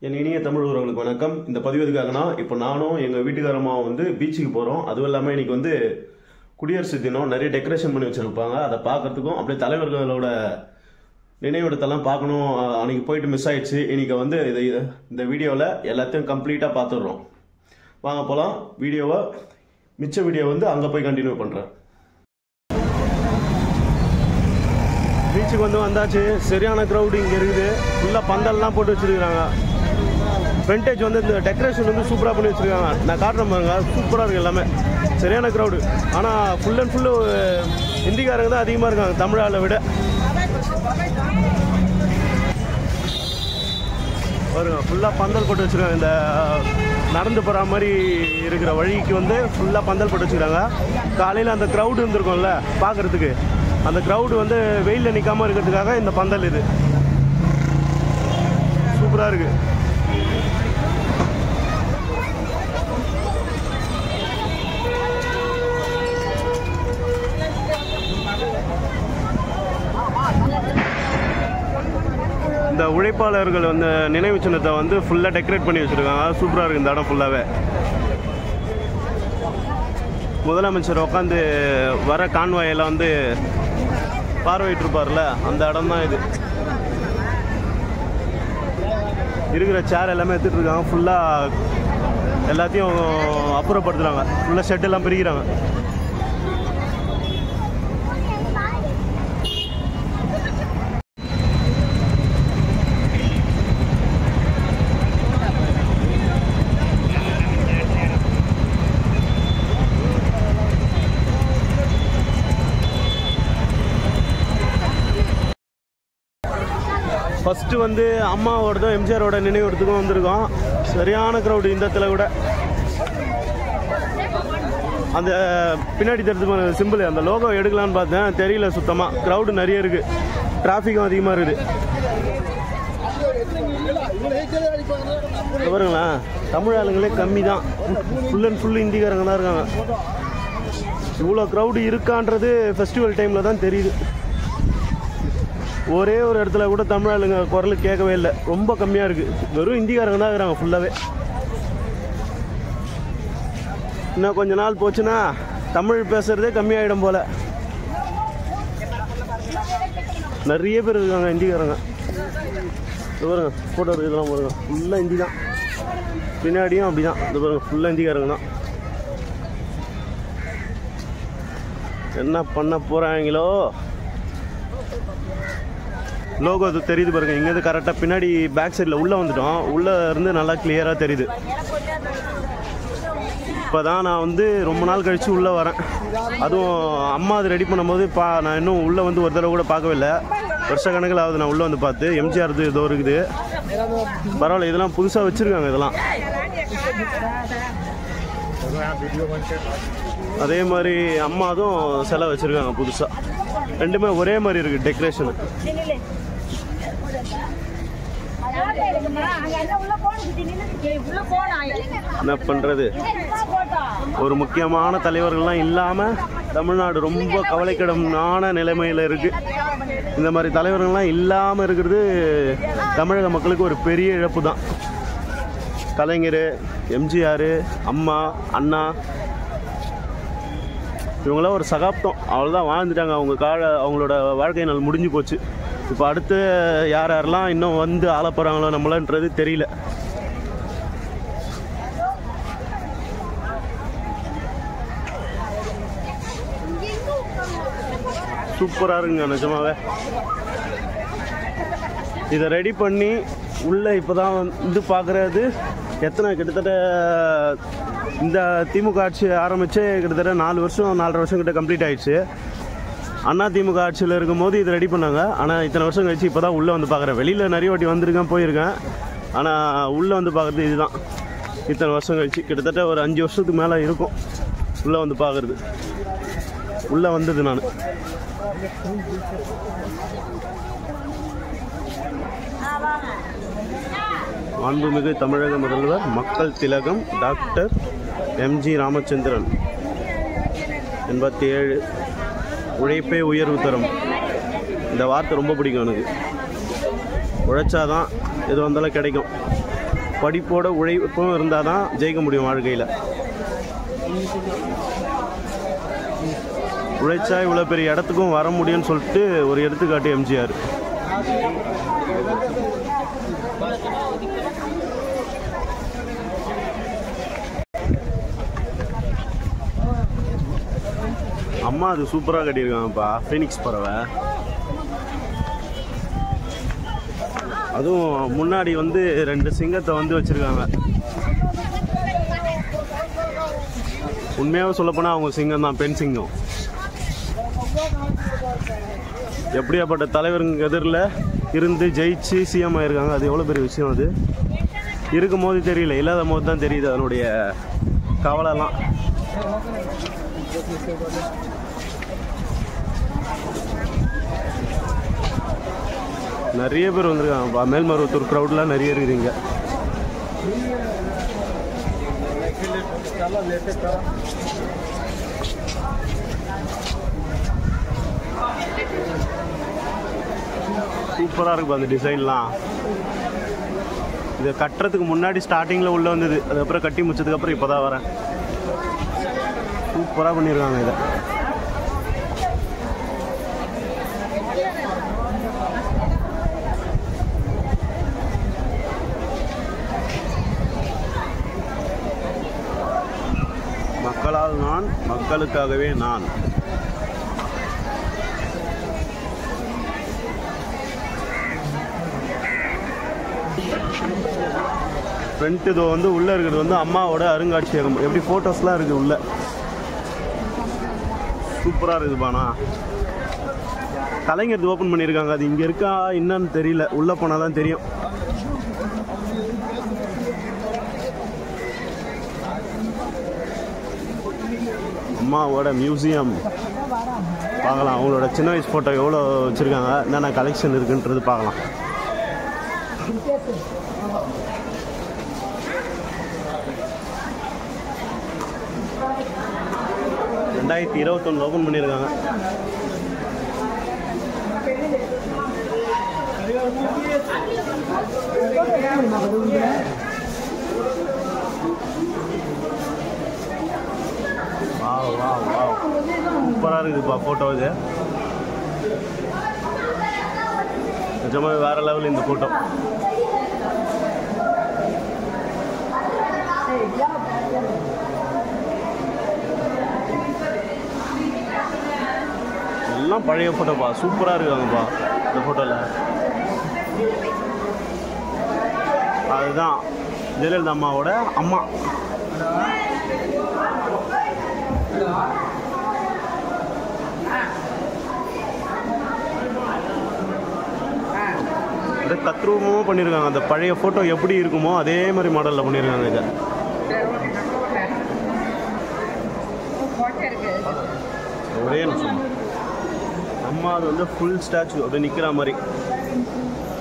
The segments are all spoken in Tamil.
என் இனிய தமிழ் உறவுகளுக்கு வணக்கம். இந்த பதிவு எதுக்காகனா, இப்போ நானும் எங்கள் வீட்டுக்காரமாக வந்து பீச்சுக்கு போகிறோம். அதுவும் இல்லாமல் இன்றைக்கி வந்து குடியரசு தினம், நிறைய டெக்கரேஷன் பண்ணி வச்சுருப்பாங்க. அதை பார்க்கறதுக்கும் அப்படியே தலைவர்களோட நினைவிடத்தெல்லாம் பார்க்கணும். அன்றைக்கி போயிட்டு மிஸ் ஆயிடுச்சு. இன்றைக்கி வந்து இந்த வீடியோவில் எல்லாத்தையும் கம்ப்ளீட்டாக பார்த்துடுறோம். வாங்க போகலாம். மிச்ச வீடியோ வந்து அங்கே போய் கண்டினியூ பண்ணுறேன். பீச்சுக்கு வந்து வந்தாச்சு. சரியான க்ரௌடு இங்கே இருக்குது. ஃபுல்லாக பந்தல்லாம் போட்டு வச்சுருக்கிறாங்க. ஃப்ரண்டேஜ் வந்து இந்த டெக்கரேஷன் வந்து சூப்பராக பண்ணி வச்சுருக்காங்க. நான் காட்டுறேன் பாருங்க, சூப்பராக இருக்குது எல்லாமே. சரியான க்ரௌடு. ஆனால் ஃபுல் அண்ட் ஃபுல்லு ஹிந்திக்காரங்க தான் அதிகமாக இருக்காங்க தமிழ் ஆளை விட. பாருங்க, ஃபுல்லாக பந்தல் போட்டு வச்சுருக்காங்க. இந்த நடந்து போகிற மாதிரி இருக்கிற வழிக்கு வந்து ஃபுல்லாக பந்தல் போட்டு வச்சுருக்காங்க. காலையில் அந்த க்ரௌடு இருந்திருக்கும்ல பார்க்குறதுக்கு, அந்த க்ரௌடு வந்து வெயிலில் நிற்காமல் இருக்கிறதுக்காக இந்த பந்தல் இது சூப்பராக இருக்குது. இந்த உழைப்பாளர்கள் வந்து நினைவு சின்னத்தை வந்து ஃபுல்லாக டெக்கரேட் பண்ணி வச்சுருக்காங்க. சூப்பராக இருக்குது இந்த இடம் ஃபுல்லாகவே. முதலமைச்சர் உட்காந்து வர கான்வாயெல்லாம் வந்து பார்வையிட்டிருப்பார்ல, அந்த இடம் தான் இது. இருக்கிற சேர் எல்லாமே எடுத்துகிட்டு இருக்காங்க. ஃபுல்லாக எல்லாத்தையும் அப்புறப்படுத்துகிறாங்க. ஃபுல்லாக ஷெட்டெல்லாம் பிரிக்கிறாங்க. ஃபஸ்ட்டு வந்து அம்மாவோடதும் எம்ஜிஆரோட நினைவுறதுக்கும் வந்திருக்கோம். சரியான க்ரௌடு இந்த இடத்துல கூட. அந்த பின்னாடி தெரிஞ்சு சிம்பிள், அந்த லோகோ எடுக்கலான்னு பார்த்தேன், தெரியல சுத்தமாக. க்ரௌடு நிறைய இருக்குது, டிராஃபிக்கும் அதிகமாக இருக்குது. பாருங்களேன், தமிழ் ஆளுங்களே கம்மி தான். ஃபுல் அண்ட் ஃபுல் ஹிந்திக்காரங்க தான் இருக்காங்க. இவ்வளோ க்ரௌடு இருக்கான்றது ஃபெஸ்டிவல் டைமில் தான் தெரியுது. ஒரே ஒரு இடத்துல கூட தமிழ் ஆளுங்க குரல் கேட்கவே இல்லை. ரொம்ப கம்மியாக இருக்குது. வெறும் ஹிந்திக்காரங்க தான் இருக்கிறாங்க ஃபுல்லாகவே. இன்னும் கொஞ்ச நாள் போச்சுன்னா தமிழ் பேசுகிறதே கம்மியாகிடும் போல். நிறைய பேர் இருக்காங்க ஹிந்திக்காரங்க. பாருங்க, ஃபோட்டோ இதெல்லாம் பாருங்க, ஃபுல்லாக ஹிந்தி தான். பின்னாடியும் அப்படி தான். இது பாருங்க, ஃபுல்லாக ஹிந்திக்காரங்க தான். என்ன பண்ண போகிறாங்களோ. லோகோ அது தெரியுது பாருங்க. இங்கேருந்து கரெக்டாக பின்னாடி பேக் சைடில் உள்ளே வந்துட்டோம். உள்ளே இருந்து நல்லா கிளியராக தெரியுது. இப்போ தான் நான் வந்து ரொம்ப நாள் கழித்து உள்ளே வரேன். அதுவும் அம்மா அது ரெடி பண்ணும்போது நான் இன்னும் உள்ளே வந்து ஒரு தடவை கூட பார்க்கவே இல்லை. வருஷ கணக்கில் ஆகுது நான் உள்ளே வந்து பார்த்து. எம்ஜிஆர் இதோ இருக்குது. பரவாயில்ல, இதெல்லாம் புதுசாக வச்சுருக்காங்க. இதெல்லாம் அதே மாதிரி அம்மாதும் சிலை வச்சுருக்காங்க புதுசாக. ரெண்டுமே ஒரே மாதிரி இருக்குது டெக்கரேஷனு. என்ன பண்ணுறது, ஒரு முக்கியமான தலைவர்கள்லாம் இல்லாமல் தமிழ்நாடு ரொம்ப கவலைக்கிடமான நிலைமையில் இருக்குது. இந்த மாதிரி தலைவர்கள்லாம் இல்லாமல் இருக்கிறது தமிழக மக்களுக்கு ஒரு பெரிய இழப்பு தான். கலைஞர், எம்ஜிஆர், அம்மா, அண்ணா, இவங்களாம் ஒரு சகாப்தம். அவ்வளோதான், வாழ்ந்துட்டாங்க. அவங்களோட வாழ்க்கை நாள் முடிஞ்சு போச்சு. இப்போ அடுத்து யார் யாரெல்லாம் இன்னும் வந்து ஆள போகிறாங்களோ நம்மளன்றது தெரியல. சூப்பராக இருக்குங்க நிஜமாவே. இதை ரெடி பண்ணி உள்ளே இப்போ தான் வந்து பார்க்குறது. கிட்டத்தட்ட இந்த திமுக ஆட்சி ஆரம்பித்து கிட்டத்தட்ட 4.5 வருஷம் கிட்ட கம்ப்ளீட் ஆகிடுச்சு. அண்ணா திமுக ஆட்சியில் இருக்கும்போது இது ரெடி பண்ணாங்க. ஆனால் இத்தனை வருஷம் கழிச்சு இப்போ தான் உள்ளே வந்து பார்க்குறேன். வெளியில் நிறைய வாட்டி வந்திருக்கேன், போயிருக்கேன். ஆனால் உள்ளே வந்து பார்க்குறது இதுதான். இத்தனை வருஷம் கழிச்சு கிட்டத்தட்ட ஒரு 5 வருஷத்துக்கு மேலே இருக்கும் உள்ளே வந்து பார்க்குறது. உள்ளே வந்தது நான். மாண்புமிகு தமிழக முதல்வர் மக்கள் திலகம் டாக்டர் எம்ஜி ராமச்சந்திரன் 87. உழைப்பே உயர்வு தரும். இந்த வார்த்தை ரொம்ப பிடிக்கும் எனக்கு. உழைச்சாதான் எது வந்தாலும் கிடைக்கும். படிப்போட உழைப்பும் இருந்தால் தான் ஜெயிக்க முடியும் வாழ்க்கையில். உழைச்சா இவ்வளோ பெரிய இடத்துக்கும் வர முடியும்னு சொல்லிட்டு ஒரு எடுத்துக்காட்டு எம்ஜிஆர். அம்மா அது சூப்பராக கட்டியிருக்காங்கப்பா, ஃபீனிக்ஸ் பறவை. அதுவும் முன்னாடி வந்து 2 சிங்கத்தை வந்து வச்சுருக்காங்க. உண்மையாக சொல்லப்போனால் அவங்க சிங்கம் தான், பெண் சிங்கம். எப்படியாப்பட்ட தலைவருங்க எதிரில் இருந்து ஜெயிச்சு சிஎம் ஆயிருக்காங்க. அது எவ்வளோ பெரிய விஷயம். அது இருக்கும் போது தெரியல, இல்லாத போது தான் தெரியுது அதனுடைய கவலைலாம். நிறைய பேர் வந்திருக்காங்க. மேல்மருவத்தூர் க்ரௌட்லாம் நிறைய இருக்குதுங்க. சூப்பராக இருக்கும் அந்த டிசைன்லாம். இதை கட்டுறதுக்கு முன்னாடி ஸ்டார்டிங்கில் உள்ளே வந்தது, அதுக்கப்புறம் கட்டி முடிச்சதுக்கப்புறம் இப்போ தான் வரேன். சூப்பராக பண்ணியிருக்காங்க இதை. மக்களால் நான், மக்களுக்காகவே நான். ஃப்ரண்ட் இது வந்து உள்ளே இருக்கிறது வந்து அம்மாவோட அருங்காட்சியகம். எப்படி ஃபோட்டோஸ்லாம் இருக்குது உள்ள. சூப்பராக இருக்குது பானா. கலைஞர் இது ஓப்பன் பண்ணியிருக்காங்க. அது இங்கே இருக்கா என்னன்னு தெரியல, உள்ளே போனால் தான் தெரியும். அம்மாவோட மியூசியம் பார்க்கலாம். அவங்களோட சின்ன வயசு ஃபோட்டோ எவ்வளோ வச்சுருக்காங்க, என்னென்ன கலெக்ஷன் இருக்குன்றது பார்க்கலாம். 2021 ஓப்பன் பண்ணியிருக்காங்க. சூப்பராக இருக்குதுப்பா ஃபோட்டோ. இது நிஜமாவே வேறு லெவல் இந்த ஃபோட்டோ. எல்லாம் பழைய ஃபோட்டோப்பா, சூப்பராக இருக்காங்கப்பா இந்த ஃபோட்டோவில். அதுதான் ஜெயலலிதா அம்மாவோட அம்மா. தத்ரூபமாக பண்ணியிருக்காங்க. அந்த பழைய ஃபோட்டோ எப்படி இருக்குமோ அதே மாதிரி மாடலில் பண்ணியிருக்காங்க இதை. ஒரே நிமிஷம். அம்மா அது வந்து ஃபுல் ஸ்டாச்சு அப்படியே நிற்கிற மாதிரி,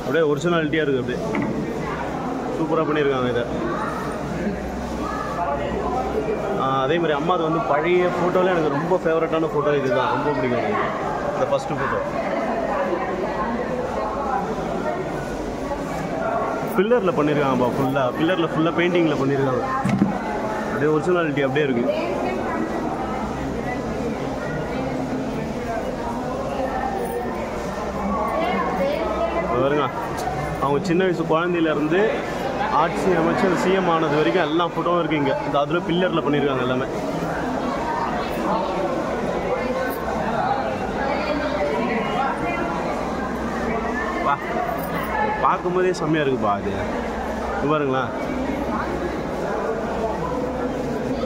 அப்படியே ஒரிஜினாலிட்டியாக இருக்குது. அப்படியே சூப்பராக பண்ணியிருக்காங்க இதை. அதே மாதிரி அம்மா அது வந்து பழைய ஃபோட்டோவில் எனக்கு ரொம்ப ஃபேவரட்டான ஃபோட்டோ இதுதான். ரொம்ப பிடிக்கும் இந்த ஃபஸ்ட்டு ஃபோட்டோ. பில்லரில் பண்ணியிருக்காங்கப்பா, ஃபுல்லாக பில்லரில் ஃபுல்லாக பெயிண்டிங்கில் பண்ணியிருக்காங்க. அப்படியே ஒரிஜினாலிட்டி அப்படியே இருக்குது. பாருங்க, அவங்க சின்ன வயசு குழந்தையிலேருந்து ஆட்சி அமைச்சர் சிஎம் ஆனது வரைக்கும் எல்லா ஃபோட்டோவும் இருக்குது இங்கே. இந்த அதில் பில்லரில் பண்ணியிருக்காங்க எல்லாமே. பார்க்கும்போதே செம்மையாக இருக்குப்பா. அது பாருங்களேன்,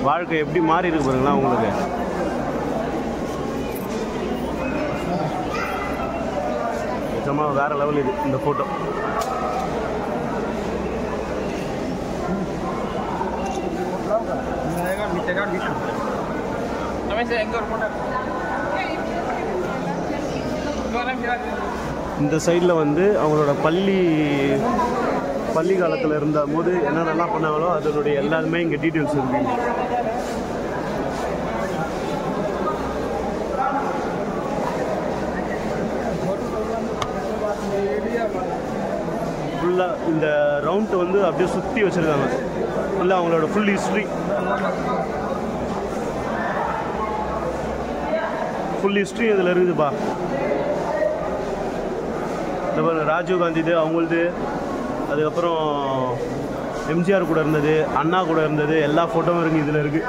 வாழ்க்கை எப்படி மாறி இருக்கு பாருங்களா உங்களுக்கு. நிஜமாக வேற லெவல் இது இந்த ஃபோட்டோ. இந்த சைடில் வந்து அவங்களோட பள்ளி காலத்தில் இருந்த போது என்னென்னலாம் பண்ணாங்களோ அதனுடைய எல்லாருமே இங்கே டீட்டெயில்ஸ் இருக்கு. ஃபுல்லாக இந்த ரவுண்ட் வந்து அப்படியே சுற்றி வச்சுருக்காங்க. ஃபுல்லாக அவங்களோட ஃபுல் ஹிஸ்ட்ரி இதில் இருக்குதுப்பா. இந்த ராஜீவ் காந்தி இது அவங்களது, அதுக்கப்புறம் எம்ஜிஆர் கூட இருந்தது, அண்ணா கூட இருந்தது, எல்லா ஃபோட்டோவும் இருக்குது இதில் இருக்குது.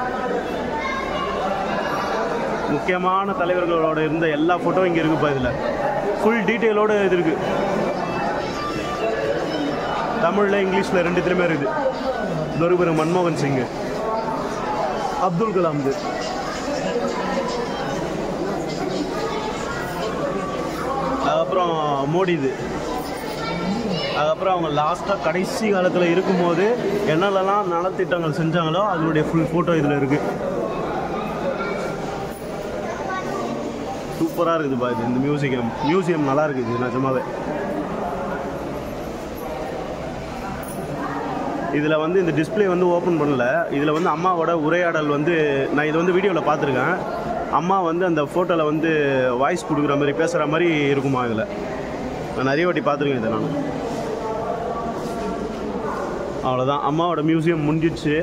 முக்கியமான தலைவர்களோட இருந்த எல்லா ஃபோட்டோவும் இங்கே இருக்குப்பா. இதில் ஃபுல் டீட்டெயிலோடு இது இருக்குது. தமிழில் இங்கிலீஷில் ரெண்டுத்துலேயுமே இருக்குது. இது மன்மோகன் சிங், அப்துல் கலாம், இது அதுக்கப்புறம் மோடி, இது அதுக்கப்புறம் அவங்க லாஸ்ட்டாக கடைசி காலத்தில் இருக்கும்போது என்னென்னலாம் நலத்திட்டங்கள் செஞ்சாங்களோ அதனுடைய ஃபுல் ஃபோட்டோ இதில் இருக்குது. சூப்பராக இருக்குதுப்பா இது. இந்த மியூசியம் நல்லா இருக்குது நிஜமாவே. இதில் வந்து இந்த டிஸ்பிளே வந்து ஓப்பன் பண்ணல. இதில் வந்து அம்மாவோட உரையாடல் வந்து நான் இது வந்து வீடியோவில் பார்த்துருக்கேன். அம்மா வந்து அந்த ஃபோட்டோவில் வந்து வாய்ஸ் கொடுக்குற மாதிரி பேசுகிற மாதிரி இருக்குமா. இதில் நான் நிறைய வாட்டி பார்த்துருக்கேன் இதை. நான் அவ்வளோதான், அம்மாவோட மியூசியம் முடிஞ்சிடுச்சு.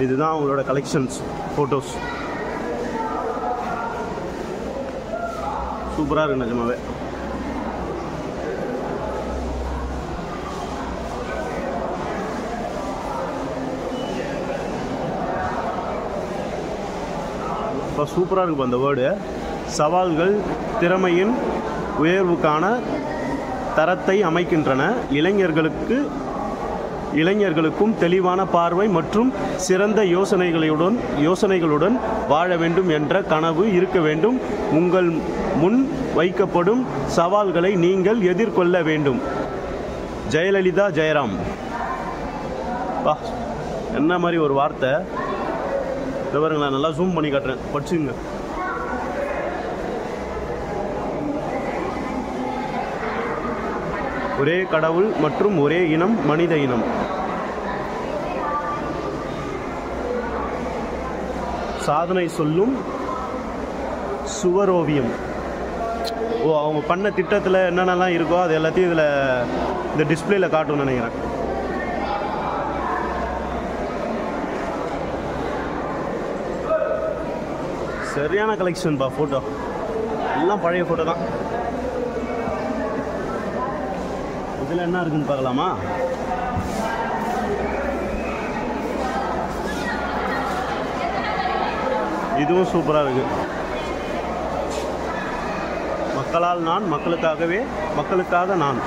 இதுதான் அவங்களோட கலெக்ஷன்ஸ் ஃபோட்டோஸ். சூப்பராக இருக்கு நிஜமாவே. இப்போ சூப்பராக இருக்குப்பா அந்த வேர்டு. சவால்கள் திறமையின் உயர்வுக்கான தரத்தை அமைக்கின்றன. இளைஞர்களுக்கும் தெளிவான பார்வை மற்றும் சிறந்த யோசனைகளுடன் வாழ வேண்டும் என்ற கனவு இருக்க வேண்டும். உங்கள் முன் வைக்கப்படும் சவால்களை நீங்கள் எதிர்கொள்ள வேண்டும். ஜெயலலிதா ஜெயராம். பா, என்ன மாதிரி ஒரு வார்த்தை. பாருங்களா, நல்லா ஜூம் பண்ணி காட்டுறேன், படிச்சுங்க. ஒரே கடவுள் மற்றும் ஒரே இனம், மனித இனம். சாதனை சொல்லும் சுவரோவியம். அவங்க பண்ண திட்டத்தில் என்னென்னலாம் இருக்கோ அது எல்லாத்தையும் இதில் இந்த டிஸ்பிளேல காட்டும்னு நினைக்கிறேன். சரியான கலெக்ஷன்பா. ஃபோட்டோ எல்லாம் பழைய ஃபோட்டோ தான். இதில் என்ன இருக்குன்னு பார்க்கலாமா? இதுவும் சூப்பராக இருக்கு. மக்களால் நான், மக்களுக்காகவே, மக்களுக்காக நான்.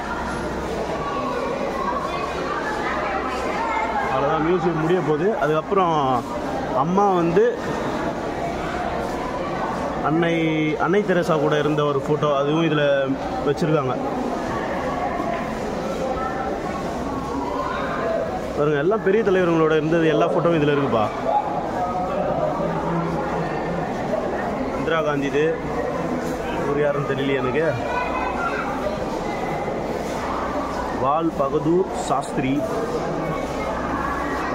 அவ்வளோதான், மியூசியம் முடிய போகுது. அதுக்கப்புறம் அம்மா வந்து அன்னை தெரசா கூட இருந்த ஒரு ஃபோட்டோ, அதுவும் இதில் வச்சுருக்காங்க. பாருங்க, எல்லாம் பெரிய தலைவர்களோட இருந்தது எல்லா ஃபோட்டோவும் இதில் இருக்குப்பா. இந்திரா காந்தி, இது ஒரு யாருன்னு தெரியலையே எனக்கு. வால் பகதூர் சாஸ்திரி,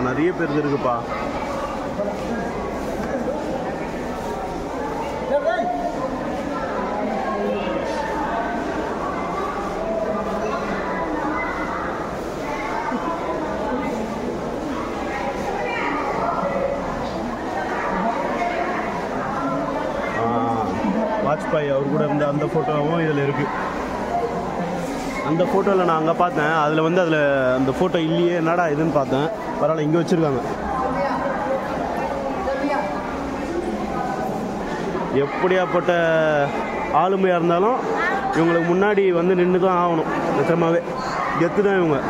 நிறைய பேர் இருக்குப்பா. வாஜ்பாய் அவர் கூட இருந்த அந்த ஃபோட்டோவும் இதில் இருக்குது. அந்த ஃபோட்டோவில் நான் அங்கே பார்த்தேன். அதில் அந்த ஃபோட்டோ இல்லையே, என்னடா இதுன்னு பார்த்தேன். பரவாயில்ல, இங்கே வச்சுருக்காங்க. எப்படியாப்பட்ட ஆளுமையாக இருந்தாலும் இவங்களுக்கு முன்னாடி வந்து நின்று தான் ஆகணும். நிச்சயமாகவே கெத்து தான் இவங்க.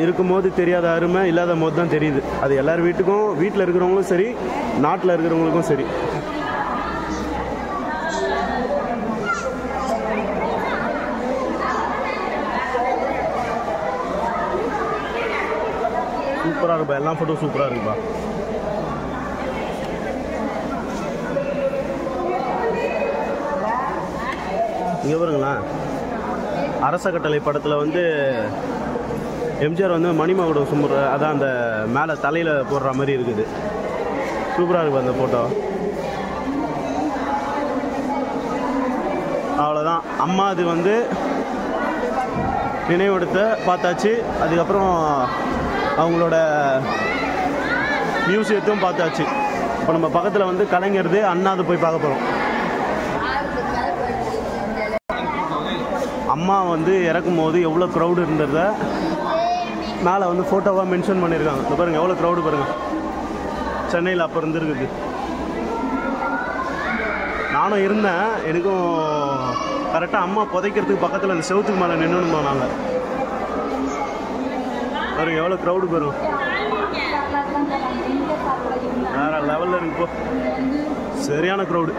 இருக்கும்போது தெரியாத அருமை இல்லாத போது தான் தெரியுது. அது எல்லார் வீட்டில் இருக்கிறவங்களும் சரி, நாட்டில் இருக்கிறவங்களுக்கும் சரி. சூப்பராக இருக்குப்பா, எல்லா ஃபோட்டோ சூப்பராக இருக்குப்பா. இங்கே பாருங்களேன், அரச கட்டளை படத்தில் வந்து எம்ஜிஆர் வந்து மணிமகுடம் சுமர, அதான் அந்த மேலே தலையில் போடுற மாதிரி இருக்குது. சூப்பராக இருக்குது அந்த ஃபோட்டோ. அம்மா அது வந்து நினைவெடுத்த பார்த்தாச்சு. அதுக்கப்புறம் அவங்களோட மியூசியத்தையும் பார்த்தாச்சு. இப்போ நம்ம பக்கத்தில் வந்து கலைஞர்து அண்ணாது போய் பார்க்க போகிறோம். அம்மா வந்து இறக்கும் போது எவ்வளோ க்ரௌடு இருந்தத மேலே வந்து ஃபோட்டோவாக மென்ஷன் பண்ணியிருக்காங்க. இந்த பாருங்கள் எவ்வளோ க்ரௌடு பாருங்கள். சென்னையில் அப்போ இருந்துருக்குது. நானும் இருந்தேன். எனக்கும் கரெக்டாக அம்மா புதைக்கிறதுக்கு பக்கத்தில் அந்த செவுத்துக்கு மேலே நின்றுணுமா நாங்கள். பாருங்க எவ்வளோ க்ரௌடு பாருங்க. வேறு லெவலில் இருக்கு. இப்போ சரியான க்ரௌடு.